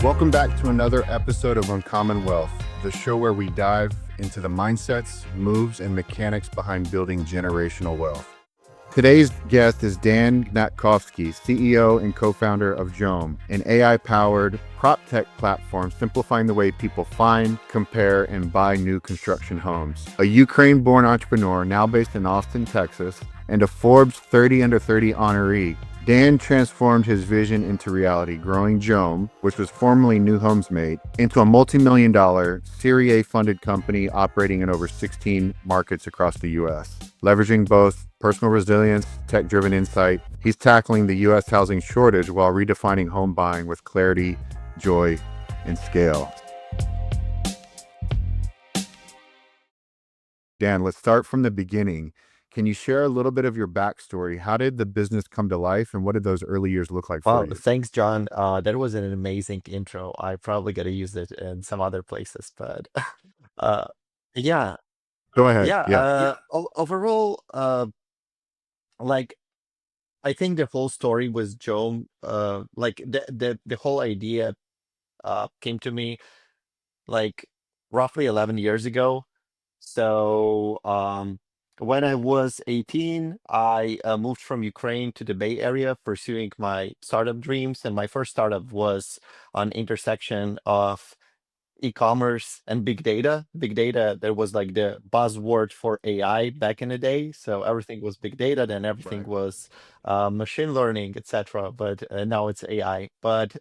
Welcome back to another episode of Uncommon Wealth, the show where we dive into the mindsets, moves, and mechanics behind building generational wealth. Today's guest is Dan Hnatkovsky, CEO and co-founder of Joam, an AI-powered proptech platform simplifying the way people find, compare, and buy new construction homes. A Ukraine-born entrepreneur now based in Austin, Texas, and a Forbes 30 Under 30 honoree, Dan transformed his vision into reality, growing Joam, which was formerly New Homes Made, into a multi-million-dollar Series A funded company operating in over 16 markets across the U.S. Leveraging both personal resilience, tech-driven insight, he's tackling the U.S. housing shortage while redefining home buying with clarity, joy, and scale. Dan, let's start from the beginning. Can you share a little bit of your backstory? How did the business come to life, and what did those early years look like for Well, you? thanks, John. That was an amazing intro. I probably gotta use it in some other places, but uh, yeah, Go ahead. yeah. Yeah. Overall, like I think the whole story was Joan. Like the whole idea came to me like roughly 11 years ago. So when I was 18, I moved from Ukraine to the Bay Area pursuing my startup dreams. And my first startup was on intersection of e-commerce and big data. Big data, there was like the buzzword for AI back in the day. So everything was big data, then everything Right. was machine learning, etc. But now it's AI. But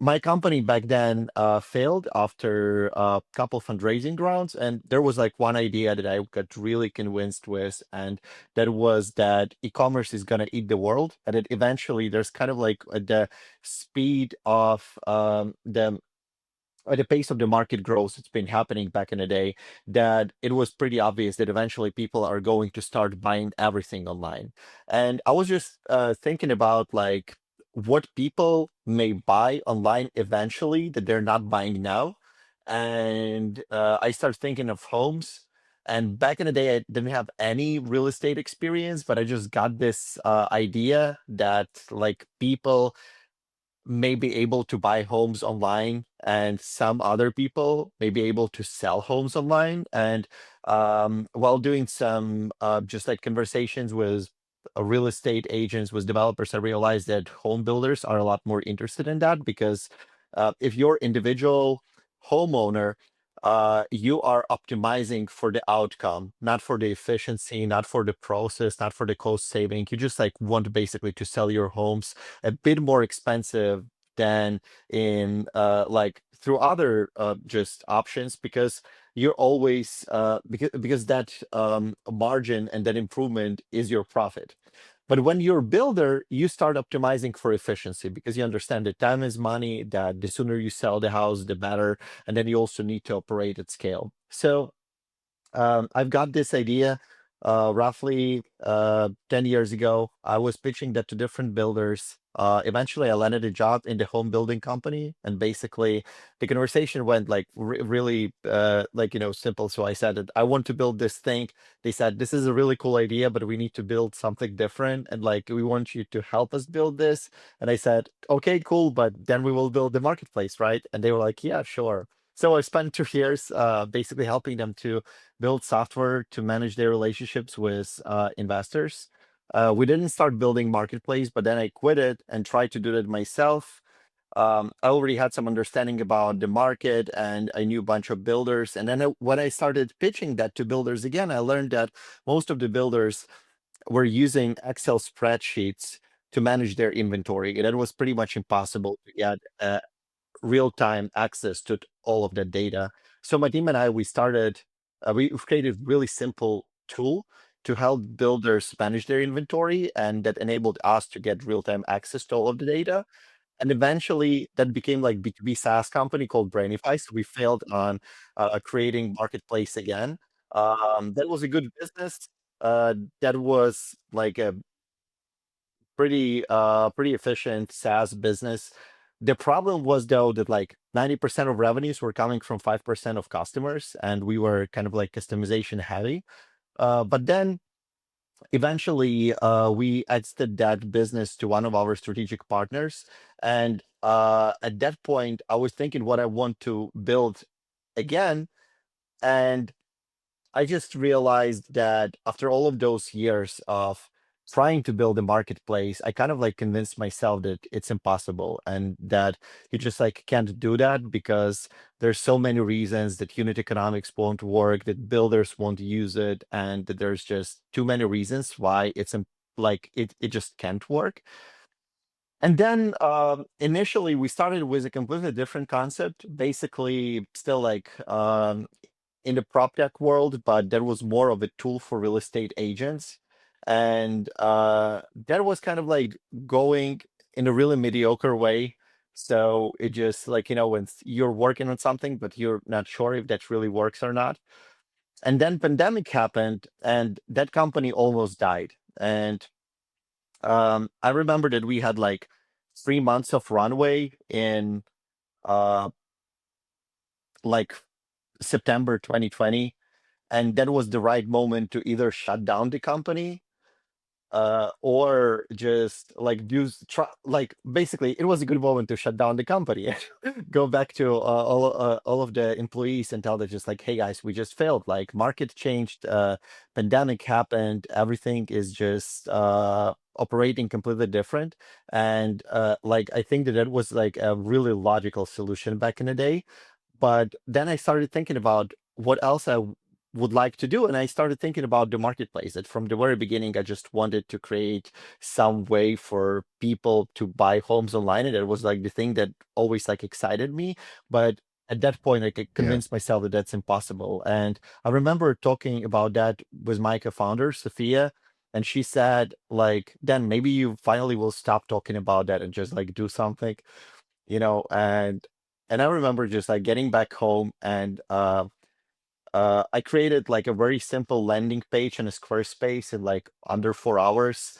my company back then failed after a couple fundraising rounds, and there was like one idea that I got really convinced with, and that was that e-commerce is gonna eat the world, and that eventually there's kind of like the speed of the at the pace of the market growth it's been happening back in the day, that it was pretty obvious that eventually people are going to start buying everything online. And I was just thinking about like what people may buy online eventually that they're not buying now. And I started thinking of homes. And back in the day, I didn't have any real estate experience, but I just got this idea that like people may be able to buy homes online, and some other people may be able to sell homes online. And while doing some just like conversations with real estate agents, with developers, I realized that home builders are a lot more interested in that, because if you're individual homeowner, you are optimizing for the outcome, not for the efficiency, not for the process, not for the cost saving. You just like want basically to sell your homes a bit more expensive than in like through other just options, because you're always because that margin and that improvement is your profit. But when you're a builder, you start optimizing for efficiency, because you understand that time is money, that the sooner you sell the house, the better. And then you also need to operate at scale. So I've got this idea roughly 10 years ago. I was pitching that to different builders. Eventually, I landed a job in the home building company, and basically, the conversation went like really like simple. So I said that I want to build this thing. They said this is a really cool idea, but we need to build something different, and like we want you to help us build this. And I said, okay, cool, but then we will build the marketplace, right? And they were like, yeah, sure. So I spent 2 years basically helping them to build software to manage their relationships with investors. We didn't start building marketplace, but then I quit it and tried to do it myself. I already had some understanding about the market, and I knew a bunch of builders. And then when I started pitching that to builders again, I learned that most of the builders were using Excel spreadsheets to manage their inventory. And it was pretty much impossible to get real-time access to all of that data. So my team and I, we've created really simple tool to help builders manage their inventory, and that enabled us to get real-time access to all of the data. And eventually that became like B2B SaaS company called Brainify. So we failed on creating marketplace again. That was a good business. That was like a pretty efficient SaaS business. The problem was though that like 90% of revenues were coming from 5% of customers, and we were kind of like customization heavy. But then eventually we exited that business to one of our strategic partners, and at that point, I was thinking what I want to build again. And I just realized that after all of those years of trying to build a marketplace, I kind of like convinced myself that it's impossible and that you just like can't do that because there's so many reasons that unit economics won't work, that builders won't use it, and that there's just too many reasons why like it just can't work. And then initially we started with a completely different concept, basically still like in the prop tech world, but that was more of a tool for real estate agents. And that was kind of like going in a really mediocre way. So it just like, when you're working on something, but you're not sure if that really works or not. And then pandemic happened and that company almost died. And I remember that we had like 3 months of runway in uh, like September 2020, and that was the right moment to either shut down the company or just like try, like basically it was a good moment to shut down the company and go back to all of the employees and tell them just like, hey guys, we just failed, like market changed, pandemic happened, everything is just operating completely different. And like I think that that was like a really logical solution back in the day. But then I started thinking about what else would like to do. And I started thinking about the marketplace. That from the very beginning, I just wanted to create some way for people to buy homes online. And it was like the thing that always like excited me. But at that point, like, I Yeah. convinced myself that that's impossible. And I remember talking about that with my co-founder, Sophia. And she said, like, then maybe you finally will stop talking about that and just like do something, and I remember just like getting back home and I created like a very simple landing page on a Squarespace in like under 4 hours.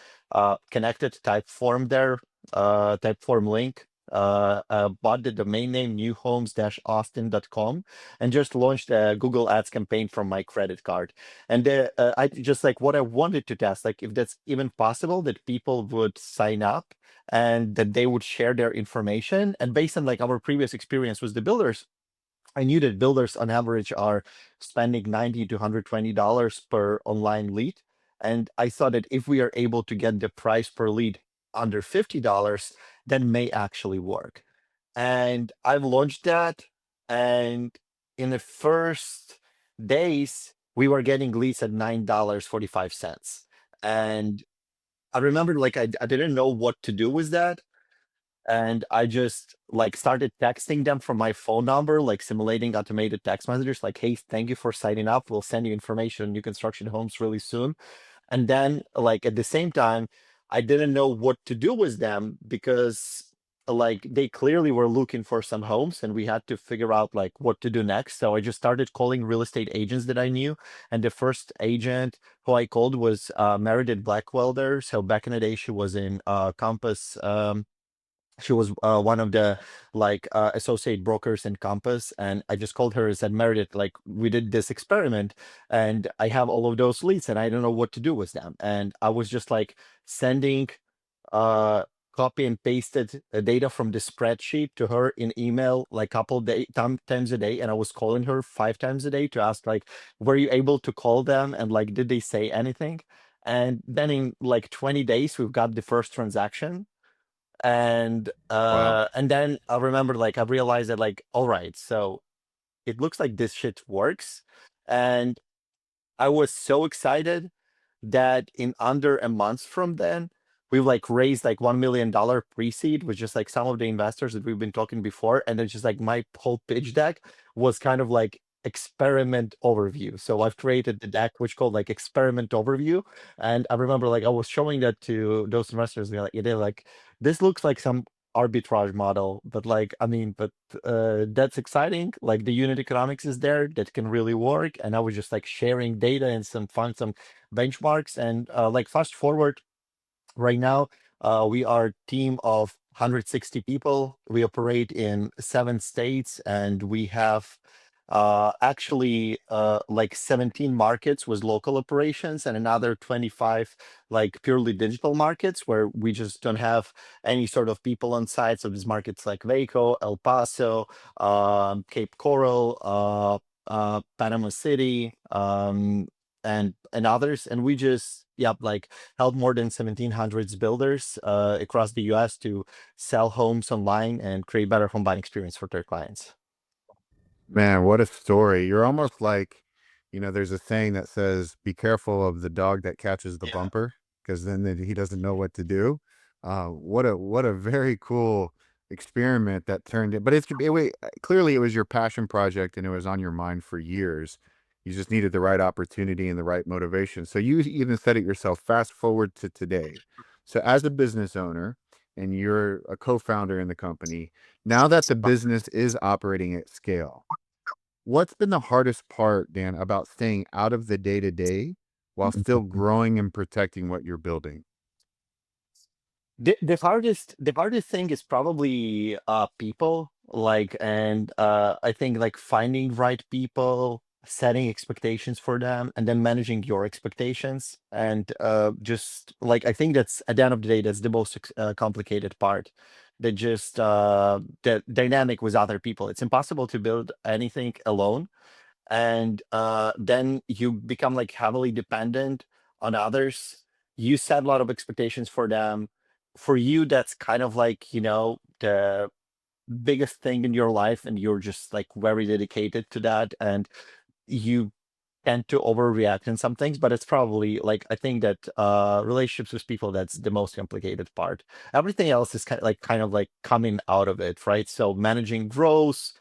Connected Typeform there, Typeform link. Bought the domain name newhomes-austin.com and just launched a Google Ads campaign from my credit card. And I just like what I wanted to test, like if that's even possible that people would sign up and that they would share their information. And based on like our previous experience with the builders, I knew that builders on average are spending $90 to $120 per online lead. And I thought that if we are able to get the price per lead under $50, that may actually work. And I've launched that. And in the first days, we were getting leads at $9.45. And I remember like I didn't know what to do with that, and I just like started texting them from my phone number, like simulating automated text messages, like, "Hey, thank you for signing up. We'll send you information on new construction homes really soon." And then, like at the same time, I didn't know what to do with them because like they clearly were looking for some homes, and we had to figure out like what to do next. So I just started calling real estate agents that I knew, and the first agent who I called was Meredith Blackwelder. So back in the day, she was in Compass. She was one of the like associate brokers in Compass, and I just called her and said, Meredith, like we did this experiment and I have all of those leads and I don't know what to do with them. And I was just like sending uh copy and pasted data from the spreadsheet to her in email like couple times a day, and I was calling her 5 times a day to ask like, were you able to call them, and like did they say anything? And then in like 20 days we've got the first transaction. Wow. And then I remember like I realized that like, all right, so it looks like this shit works. And I was so excited that in under a month from then, we've like raised like $1 million pre-seed with just like some of the investors that we've been talking before. And then just like my whole pitch deck was kind of like experiment overview. So I've created the deck which called like experiment overview. And I remember like I was showing that to those investors. They're like, this looks like some arbitrage model, but like I mean, but that's exciting. Like the unit economics is there that can really work. And I was just like sharing data and some benchmarks. And like fast forward right now, we are a team of 160 people. We operate in 7 states, and we have actually like 17 markets with local operations and another 25 like purely digital markets where we just don't have any sort of people on site. So these markets like Waco, El Paso, Cape Coral, Panama City, and others. And we just, yeah, like help more than 1,700 builders across the US to sell homes online and create better home buying experience for their clients. Man, what a story. You're almost like, there's a saying that says, be careful of the dog that catches the Yeah. bumper, because he doesn't know what to do. What a very cool experiment that turned it. But clearly it was your passion project and it was on your mind for years. You just needed the right opportunity and the right motivation. So you even said it yourself, fast forward to today. So as a business owner, and you're a co-founder in the company, now that the business is operating at scale, what's been the hardest part, Dan, about staying out of the day to day while still growing and protecting what you're building? The hardest thing is probably people, like, and I think like finding right people, setting expectations for them, and then managing your expectations. And just like I think that's at the end of the day, that's the most complicated part. That just the dynamic with other people. It's impossible to build anything alone, and then you become like heavily dependent on others. You set a lot of expectations for them. For you, that's kind of like, the biggest thing in your life, and you're just like very dedicated to that, and you tend to overreact in some things. But it's probably like, I think that relationships with people, that's the most complicated part. Everything else is kind of like coming out of it, right? So managing growth,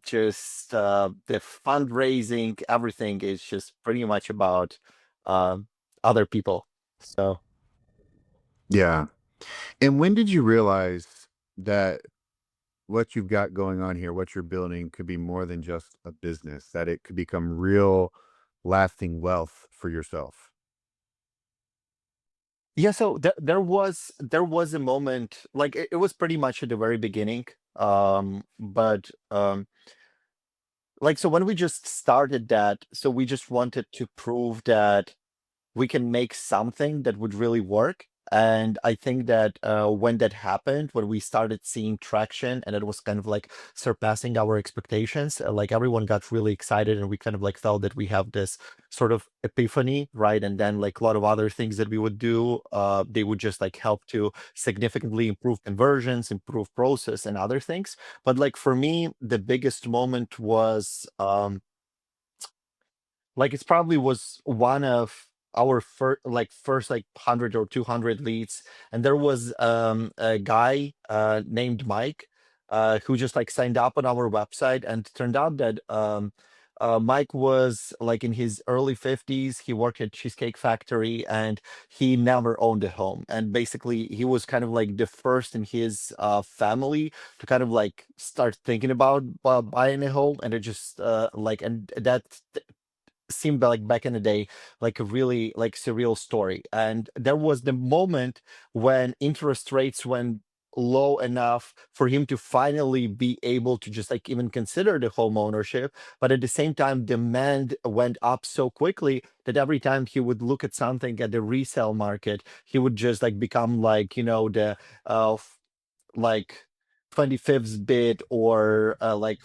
just the fundraising, everything is just pretty much about um other people. So Yeah. And when did you realize that what you've got going on here, what you're building, could be more than just a business, that it could become real, lasting wealth for yourself? yeah, so there was a moment, like it was pretty much at the very beginning. But like, so when we just started that, so we just wanted to prove that we can make something that would really work. And I think that when that happened, when we started seeing traction and it was kind of like surpassing our expectations, like everyone got really excited, and we kind of like felt that we have this sort of epiphany, right? And then like a lot of other things that we would do, they would just like help to significantly improve conversions, improve process, and other things. But like for me, the biggest moment was like it's probably was one of our first like 100 or 200 leads. And there was a guy named Mike, who just like signed up on our website. And it turned out that Mike was like in his early 50s. He worked at Cheesecake Factory, and he never owned a home. And basically he was kind of like the first in his family to kind of like start thinking about buying a home. And it just like, and that seemed like back in the day like a really like surreal story. And there was the moment when interest rates went low enough for him to finally be able to just like even consider the home ownership. But at the same time, demand went up so quickly that every time he would look at something at the resale market, he would just like become like, the like 25th bid, or like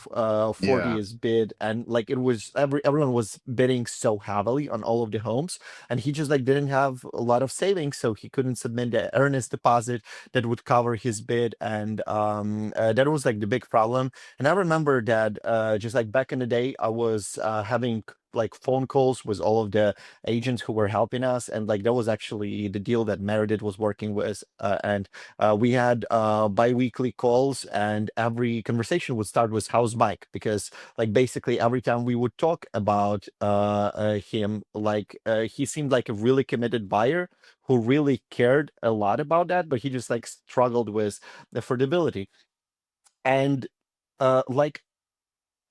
Yeah. 40th bid. And like it was everyone was bidding so heavily on all of the homes, and he just like didn't have a lot of savings, so he couldn't submit the earnest deposit that would cover his bid. And that was like the big problem. And I remember that just like back in the day, I was having like phone calls with all of the agents who were helping us. And like that was actually the deal that Meredith was working with. And we had bi-weekly calls, and every conversation would start with "How's Mike?" Because like basically every time we would talk about him, like he seemed like a really committed buyer who really cared a lot about that, but he just like struggled with affordability. And like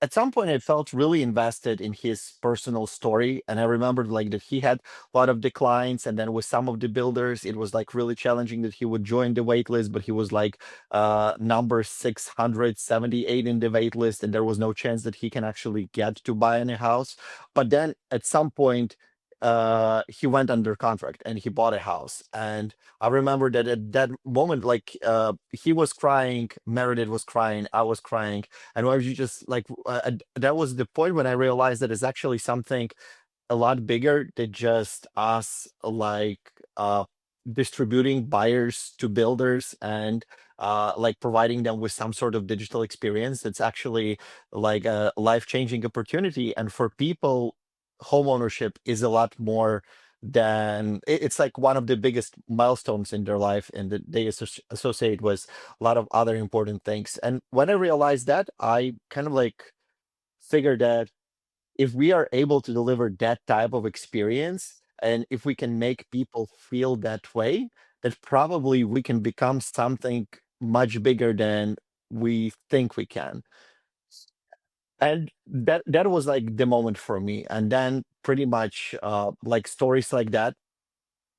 at some point I felt really invested in his personal story, and I remembered like that he had a lot of declines, and then with some of the builders it was like really challenging that he would join the wait list, but he was like number 678 in the wait list, and there was no chance that he can actually get to buy any house. But then at some point he went under contract and he bought a house, and I remember that at that moment, like he was crying, Meredith was crying, I was crying, and where you just like that was the point when I realized that it's actually something a lot bigger than just us like distributing buyers to builders and like providing them with some sort of digital experience. It's actually like a life-changing opportunity, and for people home ownership is a lot more than it's like one of the biggest milestones in their life, and that they associate with a lot of other important things. And when I realized that, I kind of like figured that if we are able to deliver that type of experience, and if we can make people feel that way, that probably we can become something much bigger than we think we can. And that was like the moment for me. And then pretty much like stories like that,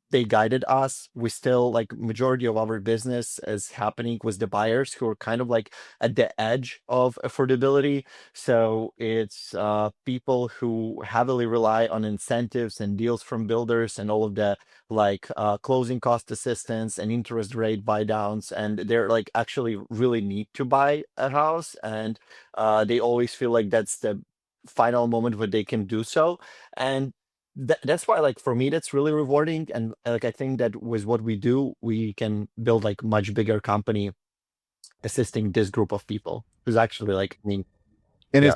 they guided us. We still like majority of our business is happening with the buyers who are kind of like at the edge of affordability. So it's people who heavily rely on incentives and deals from builders and all of the like closing cost assistance and interest rate buy downs, and they're like actually really need to buy a house, and they always feel like that's the final moment where they can do so. And that's why like for me that's really rewarding, and like I think that with what we do we can build like much bigger company assisting this group of people who's actually like I mean And yeah.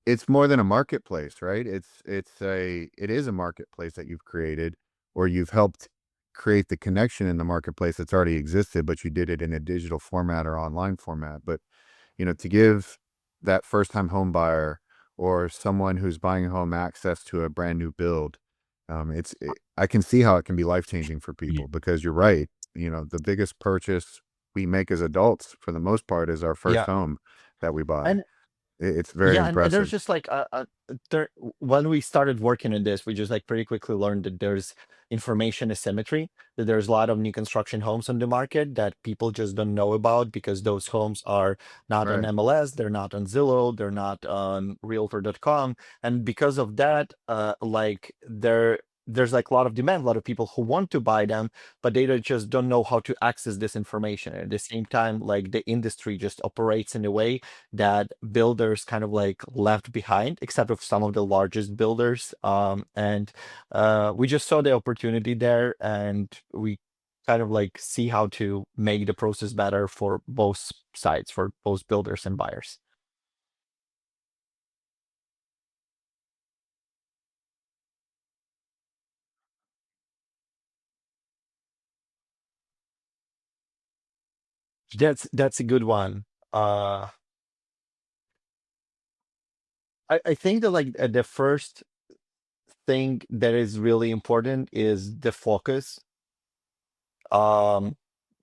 it's more than a marketplace, right? It is a marketplace that you've created, or you've helped create the connection in the marketplace that's already existed, but you did it in a digital format or online format. But to give that first time home buyer or someone who's buying a home access to a brand new build, I can see how it can be life changing for Yeah. people, because you're right. The biggest purchase we make as adults, for the most part, is our first Yeah. home that we buy. And It's very yeah, and there's impressive. just like there, when we started working in this, we just like pretty quickly learned that there's information asymmetry, that there's a lot of new construction homes on the market that people just don't know about because those homes are not on Right. MLS, they're not on Zillow, they're not on realtor.com. And because of that, like there's like a lot of demand, a lot of people who want to buy them, but they just don't know how to access this information. And at the same time, like the industry just operates in a way that builders kind of like left behind, except of some of the largest builders. And we just saw the opportunity there, and we kind of like see how to make the process better for both sides, for both builders and buyers. That's a good one. Uh, I think that like the first thing that is really important is the focus. um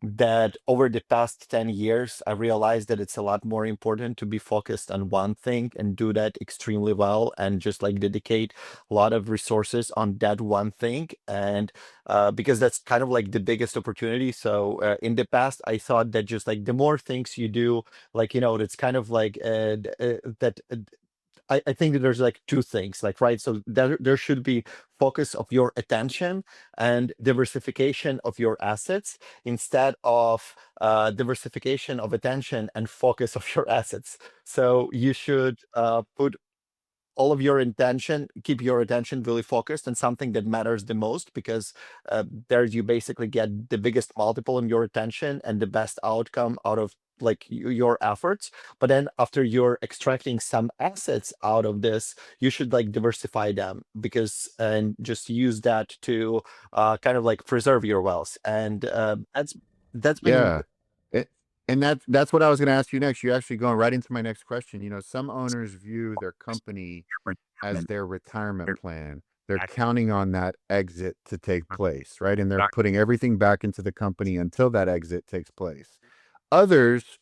that over the past 10 years I realized that it's a lot more important to be focused on one thing and do that extremely well, and just like dedicate a lot of resources on that one thing. And because that's kind of like the biggest opportunity. So in the past I thought that just like the more things you do, like it's kind of like that I think that there's like two things, like, right? So there should be focus of your attention and diversification of your assets, instead of diversification of attention and focus of your assets. So you should put all of your intention, keep your attention really focused on something that matters the most, because there you basically get the biggest multiple in your attention and the best outcome out of like your efforts. But then after you're extracting some assets out of this, you should like diversify them, because and just use that to kind of like preserve your wealth. And that's been Yeah. It, and that's what I was going to ask you next. You're actually going right into my next question. Some owners view their company as their retirement plan. They're counting on that exit to take place, right? And they're putting everything back into the company until that exit takes place. Others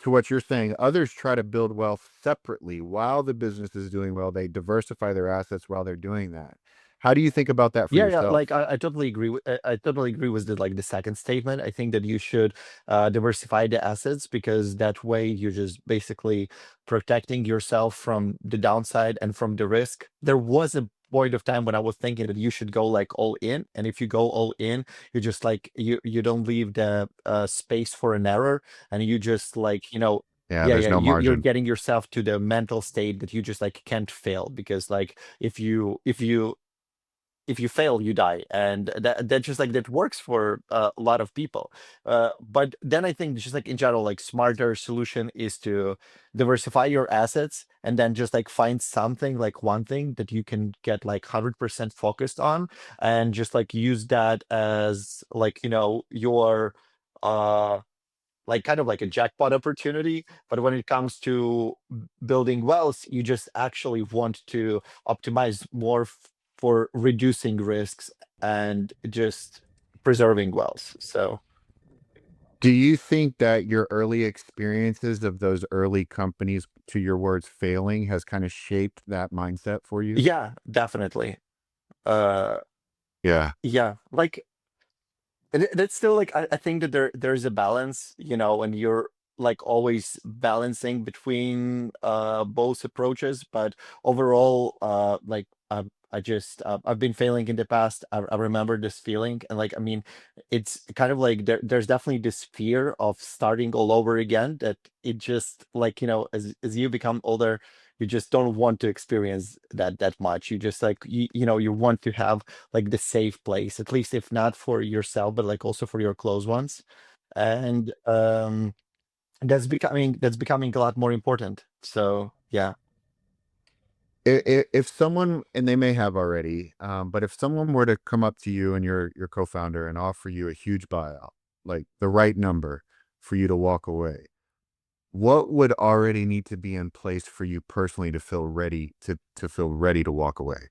to what you're saying, others try to build wealth separately while the business is doing well. They diversify their assets while they're doing that. How do you think about that for Yeah, yeah, like yourself? I totally agree with I totally agree with the second statement. I think that you should diversify the assets because that way you're just basically protecting yourself from the downside and from the risk. There was a point of time when I was thinking that you should go like all in, and if you go all in, you just like you don't leave the space for an error, and you just like Yeah, yeah, there's yeah, no you're margin. getting yourself to the mental state that you just like can't fail because like if you fail you die, and that just like that works for a lot of people. But then I think just like in general, like smarter solution is to diversify your assets and then just like find something like one thing that you can get like 100% focused on, and just like use that as like your uh like kind of like a jackpot opportunity. But when it comes to building wealth, you just actually want to optimize more for reducing risks and just preserving wealth. So Do you think that your early experiences of those early companies, to your words, failing has kind of shaped that mindset for you? yeah, definitely. Uh, Yeah. yeah, like that's still like I think that there's a balance, and you're like always balancing between both approaches. But overall, like I've been failing in the past. I remember this feeling, and like I mean, it's kind of like there's definitely this fear of starting all over again. That it just like as you become older, you just don't want to experience that much. You just like you want to have like the safe place, at least if not for yourself, but like also for your close ones. And that's becoming a lot more important. So yeah. If someone, and they may have already, but if someone were to come up to you and your co-founder and offer you a huge buyout, like the right number for you to walk away, what would already need to be in place for you personally to feel ready to walk away?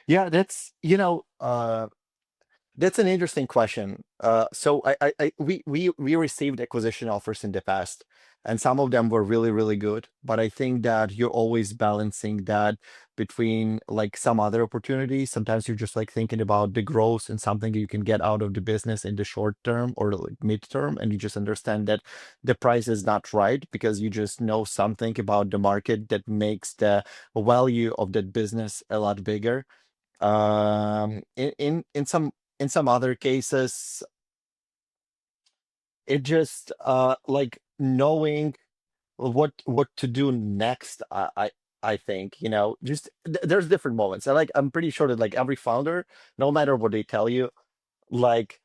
Yeah, that's an interesting question. So we received acquisition offers in the past, and some of them were really, really good. But I think that you're always balancing that between like some other opportunities. Sometimes you're just like thinking about the growth and something you can get out of the business in the short term or like mid-term, and you just understand that the price is not right because you just know something about the market that makes the value of that business a lot bigger. In some other cases, it just like knowing what to do next. I think just there's different moments. I'm pretty sure that like every founder, no matter what they tell you, like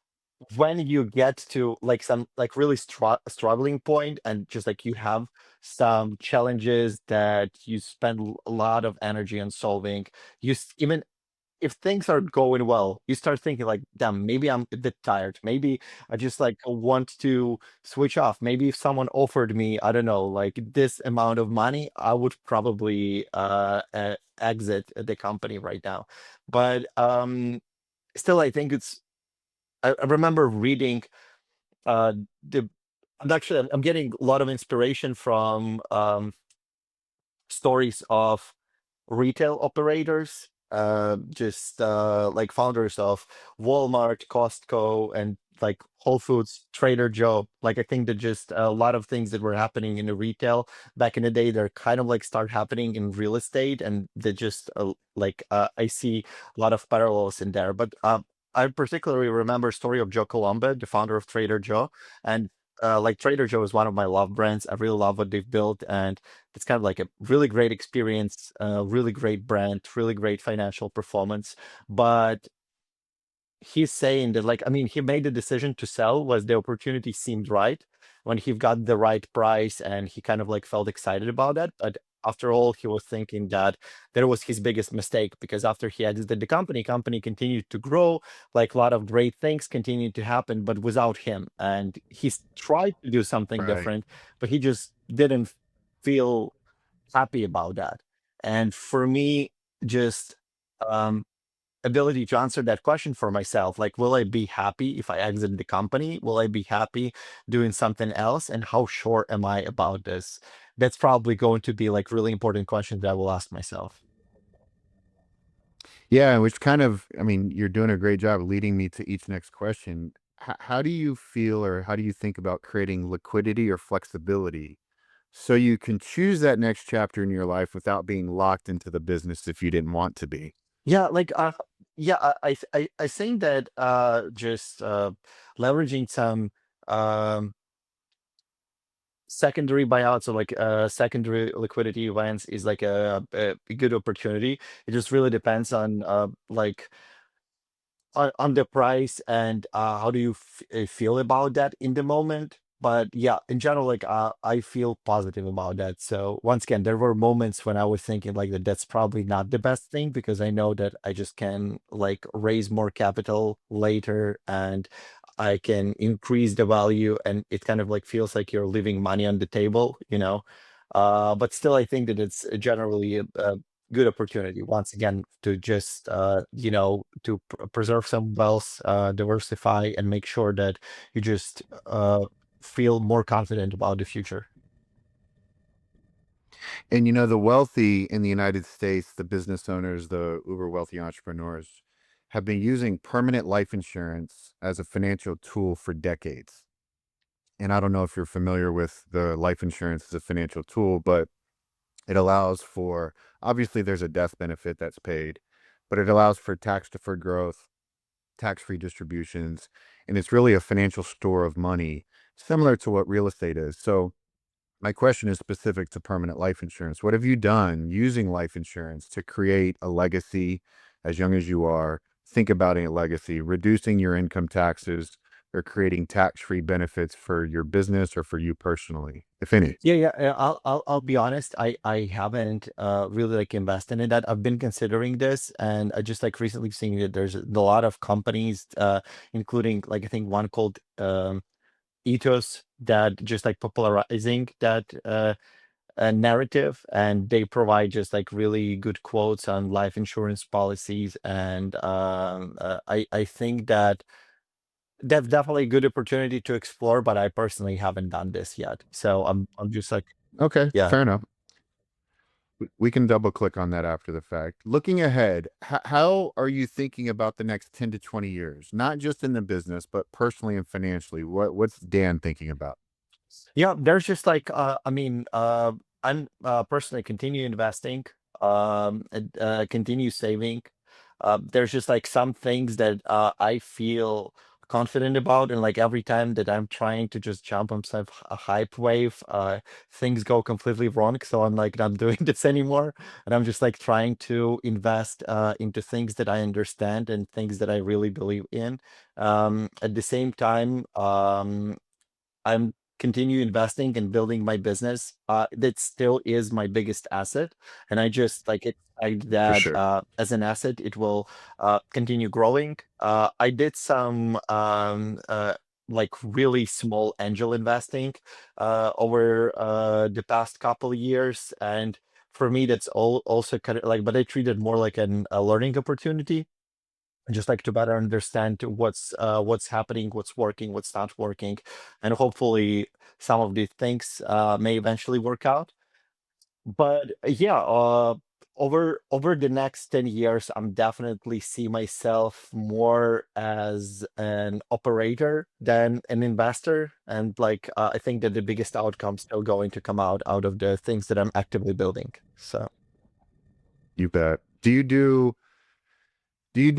when you get to like some like really struggling point, and just like you have some challenges that you spend a lot of energy on solving, even if things are going well, you start thinking like, damn, maybe I'm a bit tired. Maybe I just like want to switch off. Maybe if someone offered me, I don't know, like this amount of money, I would probably exit the company right now. But still, I think I remember reading uh the and actually I'm getting a lot of inspiration from stories of retail operators, just like founders of Walmart, Costco, and like Whole Foods, Trader Joe. Like I think that just a lot of things that were happening in the retail back in the day, they're kind of like start happening in real estate, and they just I see a lot of parallels in there. But I particularly remember story of Joe Colombo, the founder of Trader Joe, and like Trader Joe is one of my love brands. I really love what they've built, and it's kind of like a really great experience, really great brand, really great financial performance. But he's saying that, like, I mean, he made the decision to sell was the opportunity seemed right when he got the right price, and he kind of like felt excited about that. But after all, he was thinking that that was his biggest mistake, because after he exited the company continued to grow, like a lot of great things continued to happen, but without him. And he's tried to do something Right. different, but he just didn't feel happy about that. And for me, just um ability to answer that question for myself. Like, will I be happy if I exit the company? Will I be happy doing something else? And how sure am I about this? That's probably going to be like really important questions that I will ask myself. Yeah, which kind of, I mean, you're doing a great job leading me to each next question. How do you feel or how do you think about creating liquidity or flexibility so you can choose that next chapter in your life without being locked into the business if you didn't want to be? Yeah, like yeah, I think that just leveraging some um secondary buyouts or like secondary liquidity events is like a good opportunity. It just really depends on like on the price and how do you feel about that in the moment. But yeah, in general, like I feel positive about that. So once again, there were moments when I was thinking like that that's probably not the best thing because I know that I just can like raise more capital later and I can increase the value and it kind of like feels like you're leaving money on the table, you know. But still, I think that it's generally a good opportunity once again to just to preserve some wealth, diversify, and make sure that you just feel more confident about the future. And the wealthy in the United States, the business owners, the uber wealthy entrepreneurs, have been using permanent life insurance as a financial tool for decades. And I don't know if you're familiar with the life insurance as a financial tool, but it allows for, obviously, there's a death benefit that's paid, but it allows for tax deferred growth, tax free distributions, and it's really a financial store of money, similar to what real estate is. So, my question is specific to permanent life insurance. What have you done using life insurance to create a legacy as young as you are? Think about a legacy, reducing your income taxes or creating tax-free benefits for your business or for you personally, if any. Yeah, yeah. I'll be honest. I haven't really like invested in that. I've been considering this, and I just like recently seeing that there's a lot of companies, including like I think one called Ethos that just like popularizing that narrative, and they provide just like really good quotes on life insurance policies. And I think that that's definitely a good opportunity to explore, but I personally haven't done this yet. So I'm just like, Okay, yeah. fair enough. We can double click on that after the fact. Looking ahead, how are you thinking about the next 10 to 20 years? Not just in the business, but personally and financially. What's Dan thinking about? Yeah, there's just like I mean, I'm personally continue investing, and continue saving. There's just like some things that I feel confident about, and like every time that I'm trying to just jump on some a hype wave, things go completely wrong. So I'm like not doing this anymore, and I'm just like trying to invest into things that I understand and things that I really believe in. At the same time, I'm continue investing and building my business. That still is my biggest asset, and I just like expect For that sure. as an asset, it will continue growing. I did some like really small angel investing over the past couple of years, and for me, that's all also kind of like, but I treat it more like a learning opportunity just like to better understand what's happening, what's working, what's not working, and hopefully some of these things may eventually work out. But yeah, over the next 10 years, I'm definitely see myself more as an operator than an investor. And like I think that the biggest outcome still going to come out of the things that I'm actively building. So You bet. Do you do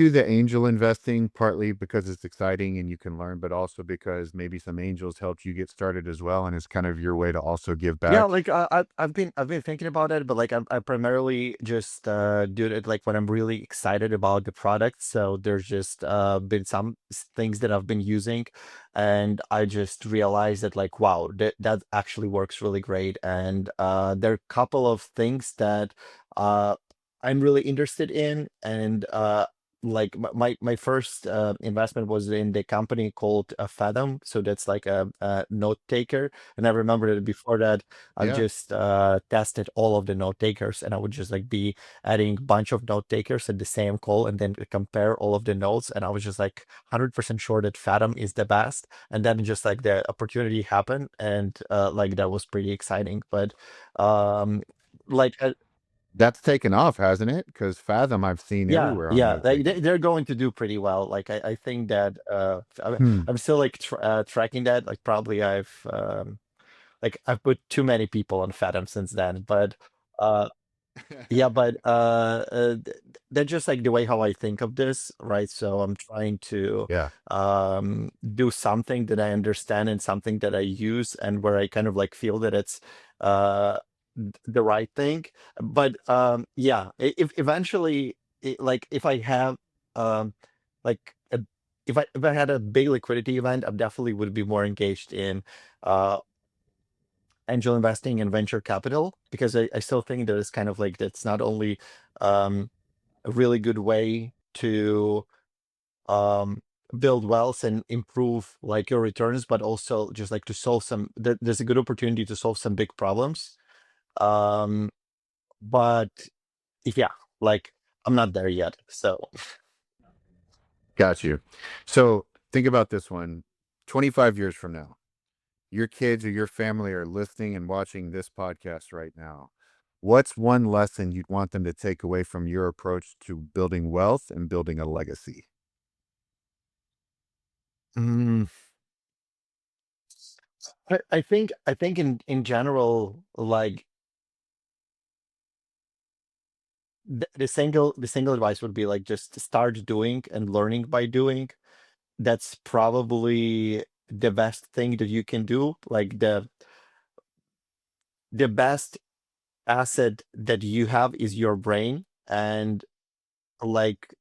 the angel investing partly because it's exciting and you can learn, but also because maybe some angels helped you get started as well, and it's kind of your way to also give yeah, back? like I've been thinking about it, but like I primarily just do it like when I'm really excited about the product. So there's just been some things that I've been using, and I just realized that like wow, that actually works really great. And there are a couple of things that uh I'm really interested in, and like my first investment was in the company called Fathom. So that's like a note taker. And I remember that before that, I've Yeah. just tested all of the note takers, and I would just like be adding bunch of note takers at the same call and then compare all of the notes. And I was just like 100% sure that Fathom is the best. And then just like the opportunity happened, and like that was pretty exciting. But um, like That's taken off, hasn't it? Because Fathom I've seen yeah, everywhere on yeah, note taking. they're going to do pretty well. Like I think that Hmm. I'm still like tracking that. Like probably I've put too many people on Fathom since then, but uh yeah, but that's just like the way how I think of this, right? So I'm trying to Yeah. do something that I understand and something that I use, and where I kind of like feel that it's uh the right thing. But yeah, if eventually like if I have um like a, if I had a big liquidity event, I definitely would be more engaged in uh angel investing and venture capital, because I still think that it's kind of like that's not only um, a really good way to um, build wealth and improve like your returns, but also just like to solve some. There's a good opportunity to solve some big problems. Um, but if yeah, like I'm not there yet. So Got you. So think about this one. 25 years from now, your kids or your family are listening and watching this podcast right now. What's one lesson you'd want them to take away from your approach to building wealth and building a legacy? mm, I think in general, like the single advice would be like just start doing and learning by doing. That's probably the best thing that you can do. Like the best asset that you have is your brain, and like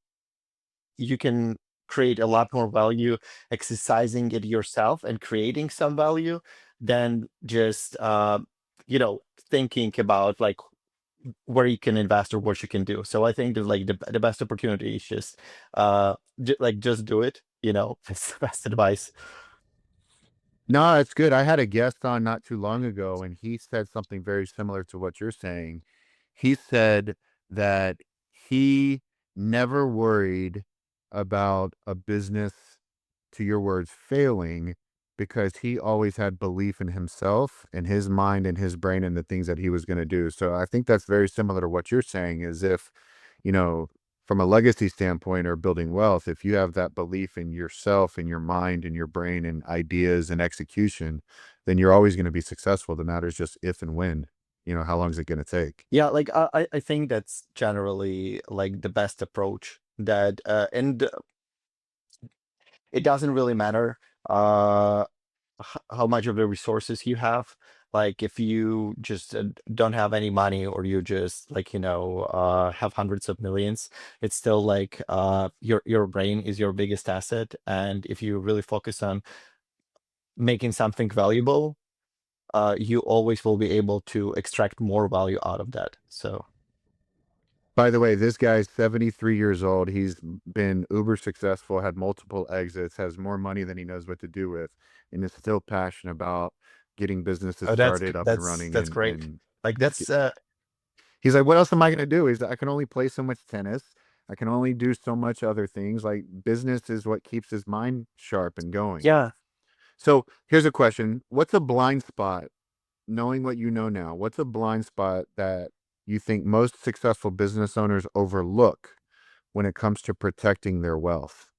you can create a lot more value exercising it yourself and creating some value than just thinking about like where you can invest or what you can do. So I think that like the best opportunity is just just do it. It's the best advice. No, it's good. I had a guest on not too long ago, and he said something very similar to what you're saying. He said that he never worried about a business, to your words, failing because he always had belief in himself and his mind and his brain and the things that he was going to do. So I think that's very similar to what you're saying, is if, you know, from a legacy standpoint or building wealth, if you have that belief in yourself and your mind and your brain and ideas and execution, then you're always going to be successful. The matter is just if and when, how long is it going to take? Yeah, like I think that's generally like the best approach. That and it doesn't really matter uh how much of the resources you have. Like if you just don't have any money, or you just like have hundreds of millions, it's still like your brain is your biggest asset. And if you really focus on making something valuable, you always will be able to extract more value out of that. So By the way, this guy's 73 years old. He's been uber successful, had multiple exits, has more money than he knows what to do with, and is still passionate about getting businesses oh, that's started up and that's running that's and great. and Like get, that's he's like, what else am I going to do? He's like, I can only play so much tennis. I can only do so much other things. Like business is what keeps his mind sharp and going. yeah. So here's a question. What's a blind spot, knowing what you know now, what's a blind spot that you think most successful business owners overlook when it comes to protecting their wealth?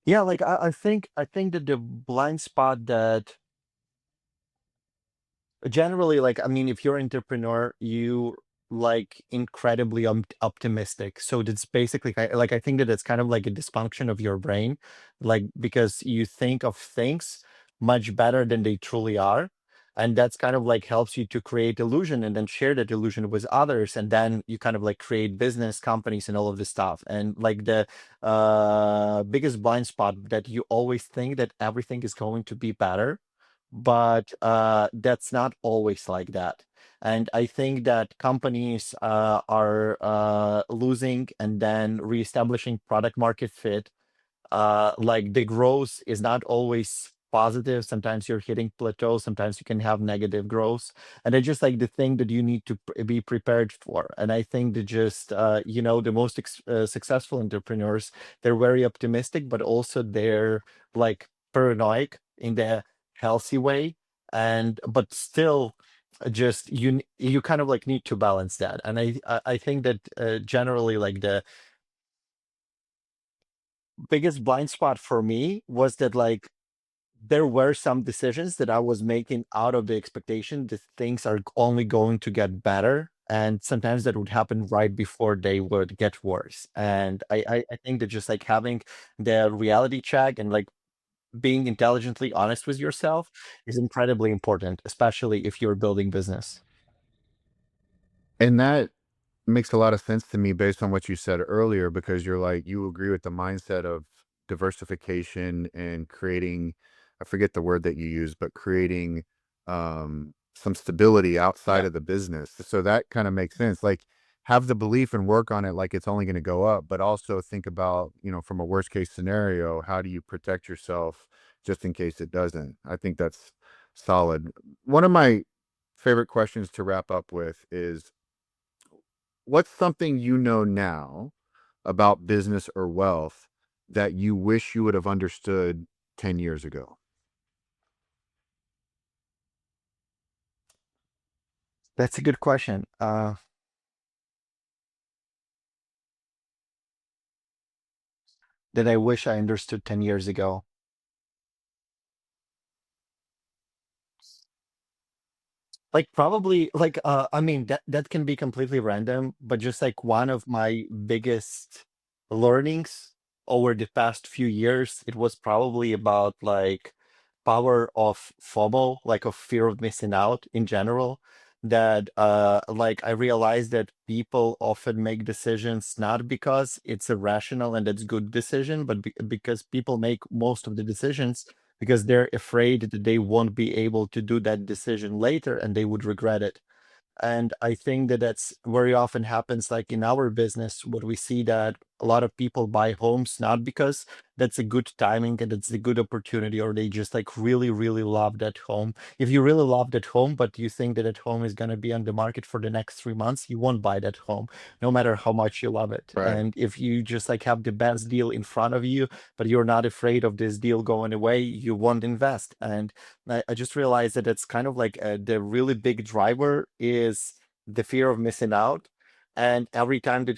Yeah, like I think that the blind spot that generally, like, I mean, if you're an entrepreneur, you like incredibly optimistic. So that's basically like I think that it's kind of like a dysfunction of your brain, like because you think of things much better than they truly are. And that's kind of like helps you to create illusion and then share that illusion with others. And then you kind of like create business companies and all of this stuff. And like the biggest blind spot that you always think that everything is going to be better, but that's not always like that. And I think that companies are losing and then reestablishing product market fit. Like the growth is not always positive. Sometimes you're hitting plateaus, sometimes you can have negative growth. And it's just like the thing that you need to be prepared for. And I think that just, the most successful entrepreneurs, they're very optimistic, but also they're like paranoid in the healthy way. And, but still, just you kind of like need to balance that. And I think that generally like the biggest blind spot for me was that like there were some decisions that I was making out of the expectation that things are only going to get better. And sometimes that would happen right before they would get worse. And I think that just like having the reality check and like being intelligently honest with yourself is incredibly important, especially if you're building business. And that makes a lot of sense to me based on what you said earlier, because you're like, you agree with the mindset of diversification and creating, I forget the word that you use, but creating some stability outside Yeah. of the business. So that kind of makes sense. Like, have the belief and work on it like it's only going to go up, but also think about, from a worst case scenario, how do you protect yourself just in case it doesn't? I think that's solid. One of my favorite questions to wrap up with is, what's something you know now about business or wealth that you wish you would have understood 10 years ago? That's a good question. That I wish I understood 10 years ago. Like probably like I mean that can be completely random, but just like one of my biggest learnings over the past few years, it was probably about like power of FOMO, like of fear of missing out in general. That like I realized that people often make decisions not because it's a rational and it's good decision, but because people make most of the decisions because they're afraid that they won't be able to do that decision later and they would regret it. And I think that that's very often happens like in our business, what we see that a lot of people buy homes not because that's a good timing and it's a good opportunity, or they just like really, really love that home. If you really love that home, but you think that that home is going to be on the market for the next 3 months, you won't buy that home, no matter how much you love it. Right. And if you just like have the best deal in front of you, but you're not afraid of this deal going away, you won't invest. And I just realized that it's kind of like the really big driver is the fear of missing out. And every time that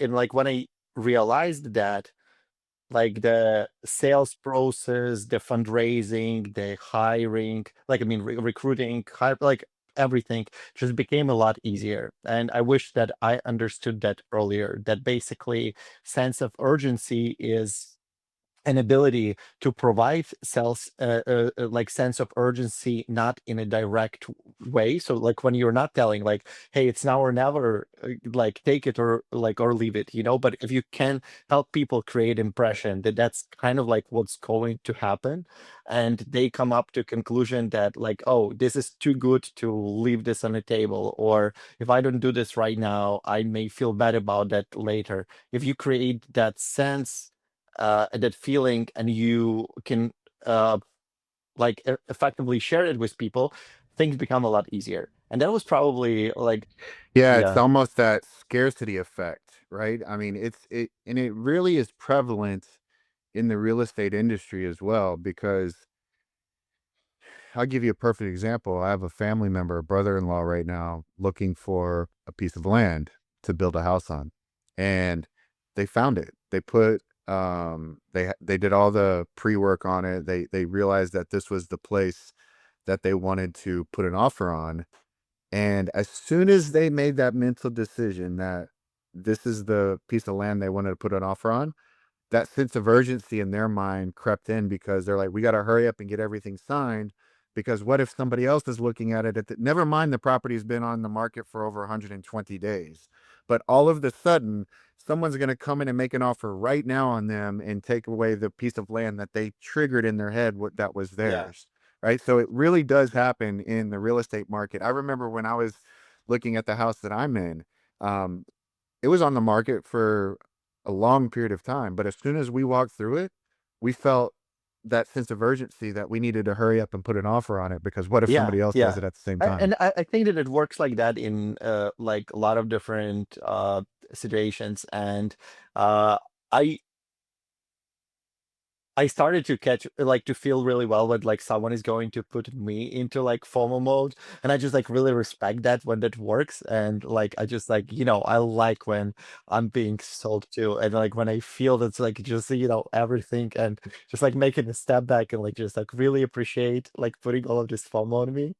and like when I realized that, like the sales process, the fundraising, the hiring, like I mean, recruiting, like everything just became a lot easier. And I wish that I understood that earlier, that basically sense of urgency is an ability to provide sales like sense of urgency not in a direct way. So like when you're not telling like, hey, it's now or never, like take it or like or leave it, but if you can help people create impression that that's kind of like what's going to happen, and they come up to conclusion that like, oh, this is too good to leave this on the table, or if I don't do this right now I may feel bad about that later. If you create that sense, that feeling, and you can uh, like effectively share it with people, things become a lot easier. And that was probably like, Yeah, it's yeah, almost that scarcity effect, right? I mean, and it really is prevalent in the real estate industry as well, because I'll give you a perfect example. I have a family member, a brother-in-law right now, looking for a piece of land to build a house on. And they found it. They put they did all the pre-work on it. They realized that this was the place that they wanted to put an offer on. And as soon as they made that mental decision that this is the piece of land they wanted to put an offer on, that sense of urgency in their mind crept in, because they're like, we got to hurry up and get everything signed, because what if somebody else is looking at it never mind the property's been on the market for over 120 days, but all of the sudden someone's going to come in and make an offer right now on them and take away the piece of land that they triggered in their head what that was yeah. theirs. right? So it really does happen in the real estate market. I remember when I was looking at the house that I'm in, um, it was on the market for a long period of time, but as soon as we walked through it, we felt that sense of urgency that we needed to hurry up and put an offer on it because what if Yeah, somebody else does yeah. it at the same time? And I think that it works like that in like a lot of different situations. And uh, I I started to catch like to feel really well when like someone is going to put me into like FOMO mode, and I just like really respect that when that works. And like I just like I like when I'm being sold to, and like when I feel that's like just everything, and just like making a step back and like just like really appreciate like putting all of this FOMO on me.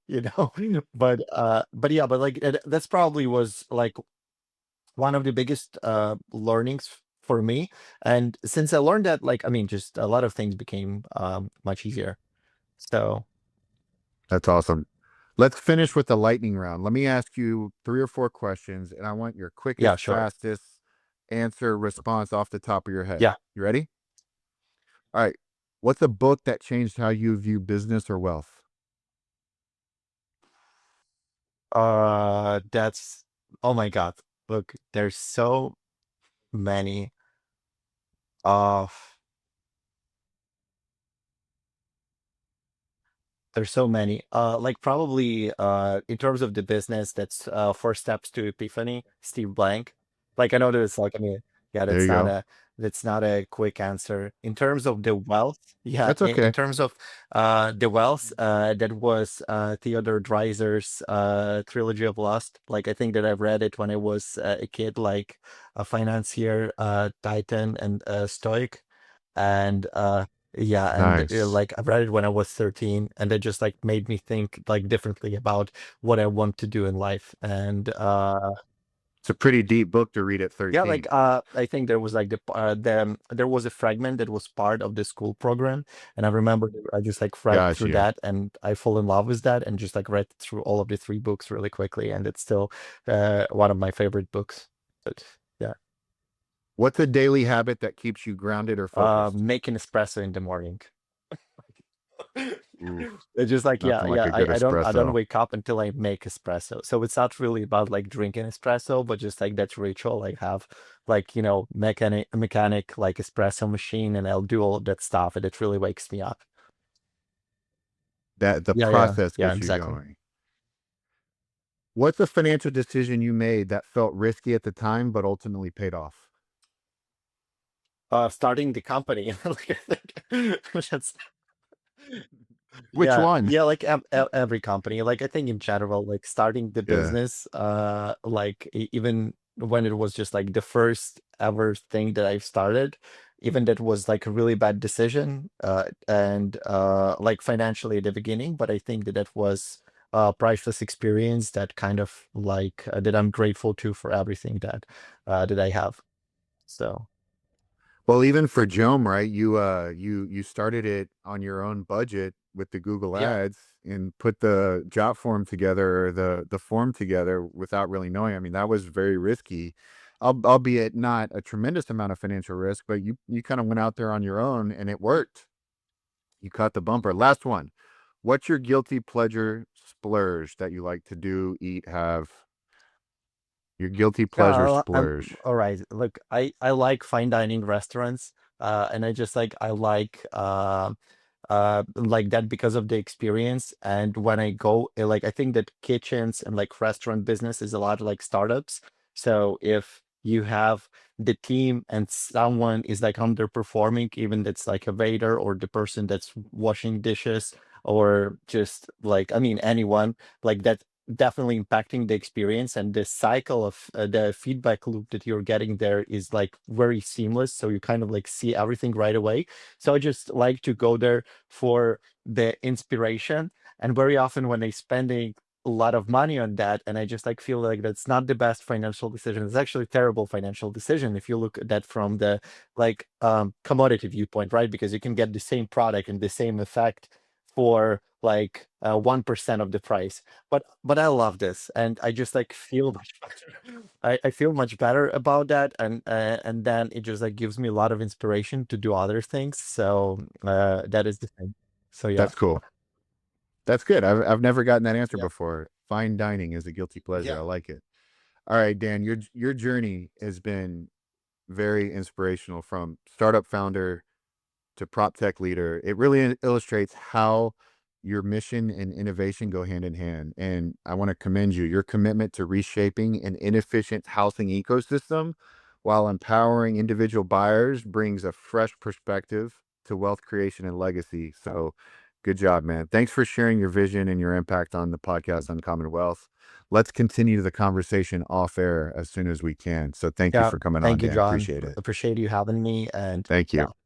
But yeah, but like that's probably was like one of the biggest learnings for me. And since I learned that, like, I mean, just a lot of things became much easier. So That's awesome. Let's finish with the lightning round. Let me ask you 3 or 4 questions, and I want your yeah, quickest, sure. fastest answer response off the top of your head. Yeah. You ready? All right. What's a book that changed how you view business or wealth? That's oh my God. Look, there's so many of There's so many. Like probably in terms of the business, that's Four Steps to Epiphany, Steve Blank. Like I know there's like I mean, yeah, There you go. that's not a quick answer. In terms of the wealth, yeah, That's in okay. terms of the wealth, that was Theodore Dreiser's Trilogy of Lust. Like I think that I've read it when I was a kid, like a financier, Titan, and Stoic. And yeah, and Nice. like I read it when I was 13, and it just like made me think like differently about what I want to do in life. And It's a pretty deep book to read at yeah, like 13. I think there was like there was a fragment that was part of the school program, and I remember that I just like read Got through you. that, and I fall in love with that, and just like read through all of the three books really quickly, and it's still one of my favorite books. But yeah, What's a daily habit that keeps you grounded or focused? make an espresso in the morning. Ooh, It's just like, yeah, nothing like yeah. a good I don't espresso. wake up until I make espresso. So it's not really about like drinking espresso, but just like that ritual. Like have like mechanic like espresso machine, and I'll do all of that stuff, and it really wakes me up. That the Yeah, yeah, process yeah, gets you exactly. going. What's a financial decision you made that felt risky at the time but ultimately paid off? Starting the company. Like, I think that's Which Yeah, one? yeah, like every company, like I think in general, like starting the Yeah. business, like even when it was just like the first ever thing that I've started, even that was like a really bad decision, and like financially at the beginning, but I think that that was a priceless experience that kind of like that I'm grateful to for everything that I have. So Well, even for Joam, right? You started it on your own budget with the Google yeah. Ads and put the job form together or the form together without really knowing. I mean, that was very risky, albeit not a tremendous amount of financial risk, but you kind of went out there on your own and it worked. You caught the bumper. Last one. What's your guilty pleasure splurge that you like to do, eat, have? Your guilty Yeah, pleasure splurge. all right. Look, I like fine dining restaurants, and I just I like that because of the experience. And when I go, like I think that kitchens and like restaurant business is a lot like startups. So if you have the team and someone is like underperforming, even that's like a waiter or the person that's washing dishes, or just like I mean anyone like that, definitely impacting the experience, and the cycle of the feedback loop that you're getting there is like very seamless, so you kind of like see everything right away. So I just like to go there for the inspiration, and very often when I spending a lot of money on that, and I just like feel like that's not the best financial decision, it's actually a terrible financial decision if you look at that from the like commodity viewpoint, right? Because you can get the same product and the same effect for like 1% of the price. But I love this, and I just like feel much better. I feel much better about that, and then it just like gives me a lot of inspiration to do other things. So that is the thing. So yeah. That's cool. That's good. I've never gotten that answer Yeah. before. Fine dining is a guilty pleasure. Yeah. I like it. All right, Dan, your journey has been very inspirational, from startup founder to prop tech leader. It really illustrates how your mission and innovation go hand in hand. And I want to commend you. Your commitment to reshaping an inefficient housing ecosystem while empowering individual buyers brings a fresh perspective to wealth creation and legacy. So good job, man. Thanks for sharing your vision and your impact on the podcast Uncommon Wealth. Let's continue the conversation off air as soon as we can. So thank you Yeah. for coming on, Thank you, Dan. John. Appreciate it. Appreciate you having me. And Thank yeah. you.